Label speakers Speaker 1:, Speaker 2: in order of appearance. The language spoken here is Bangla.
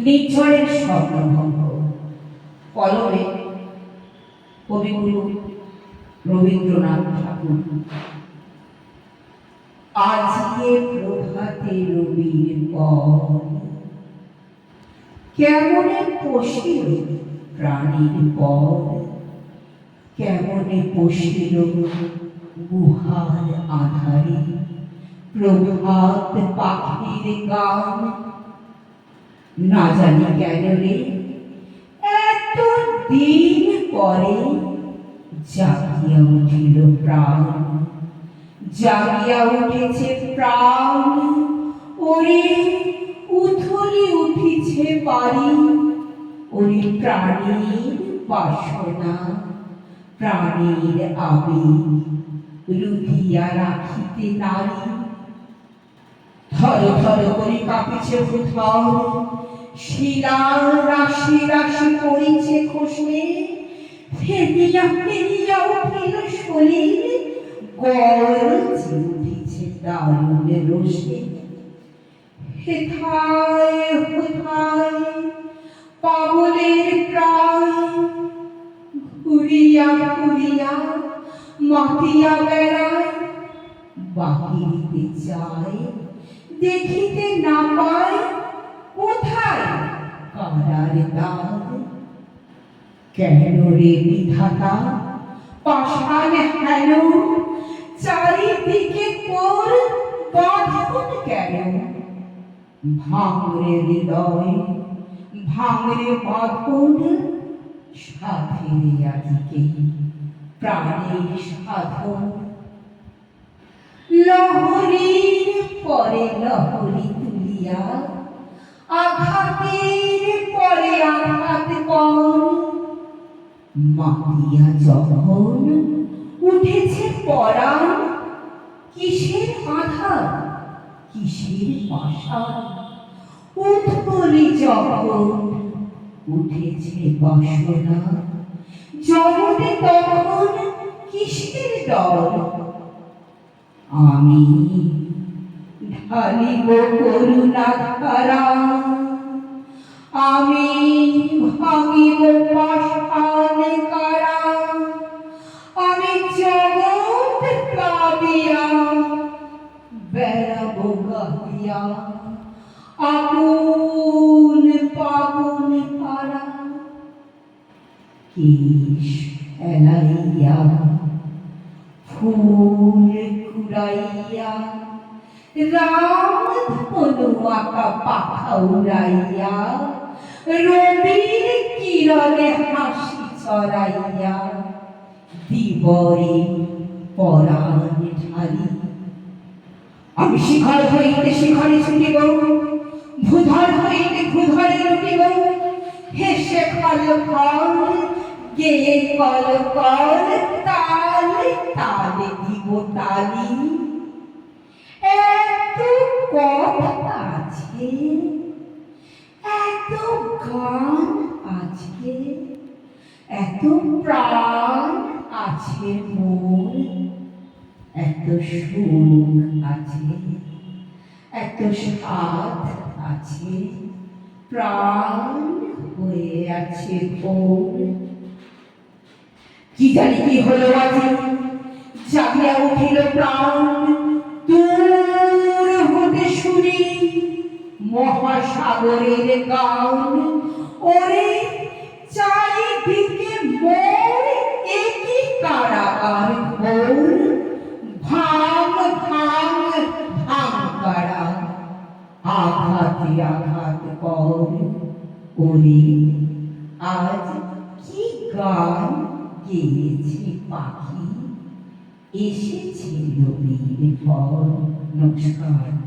Speaker 1: নির্ঝরের স্বপ্নভঙ্গ। কলমে কবিগুরু রবীন্দ্রনাথ ঠাকুর। আজকে প্রভাতে রবির পর কেমনে পশিল প্রাণীর পর, কেমনে পশিল গুহার আধারে প্রভাত পাখির গান। না জানি কেন রে এত দিন পরে জাগিয়া উঠিল প্রাণ, জাগিয়া উঠেছে প্রাণ। ওরে উথলি উঠিছে বাড়ি, ওরে প্রাণীর বাসনা, প্রাণীর আবেগ রুধিয়া রাখিতে নারী। থর থর করে কাঁপিছে ভূধর, শিলার রাশি রাশি পড়িছে খসে। ফেলিয়া ফেলিয়া উঠিল শরীর, গর্জে উঠিছে দারুণ রোষে। হেথায় হোথায় পাগলের প্রায়, ঘুরিয়া ঘুরিয়া মাতিয়া বেড়ায়। বাহিরিতে যায় দেখিতে না পায়, কোথায় কারার দ্বার। কেন রে বিধাতা পাষাণ হেন, চারিদিকে তোর বাঁধন কেন? ভাঙরে হৃদয় ভাঙরে বাঁধন, সাধেরে আজকে প্রাণের সাধন। লহরীর পরে লহরী তুলিয়া, আঘাতের পরে আঘাত কর। মাতিয়া যখন উঠেছে পরাণ, কিসের আধার কিসের পাশান। উৎপলি যখন উঠেছে বাসনা, জগতে তখন কিসের ডর। আমি ঢালিব করুণা ধারা, আমি ভাঙিব পাষাণ কারা। আমি জগৎ প্লাবিয়া বেড়াবো গাহিয়া, আগুন পাগুন পারা। কেশ এলাইয়া ফুল কুড়াইয়া, রাম ধনু আঁকা পাখা উড়াইয়া, রবির কিরণে হাসি ছড়াইয়া, দিবরে পরাণ ঢালি। আমি শিখর হইতে শিখরে ছুটিব, ভূধর হইতে ভূধরে লুটিব। হেসে কল কল গেয়ে কল কল, তালে তালে দিব তালি। এত কথা আছে, এত গান আছে, এত প্রাণ আছে মোর। এত সুখ আছে, এত স্বাদ আছে, প্রাণ হয়ে আছে ভোর। কি জানি কি হলো আজি, জাগিয়া উঠিল প্রাণ। দূর হতে শুনি মহাসাগরের গান। ওরে চারিদিকে মোর একই কারাগার ঘোর। ভাঙ ভাঙ ভাঙ কারা, আঘাতে আঘাত কর। ওরে আজ কি গান গেয়েছে পাখি, এসেছে রবির পর। নমস্কার।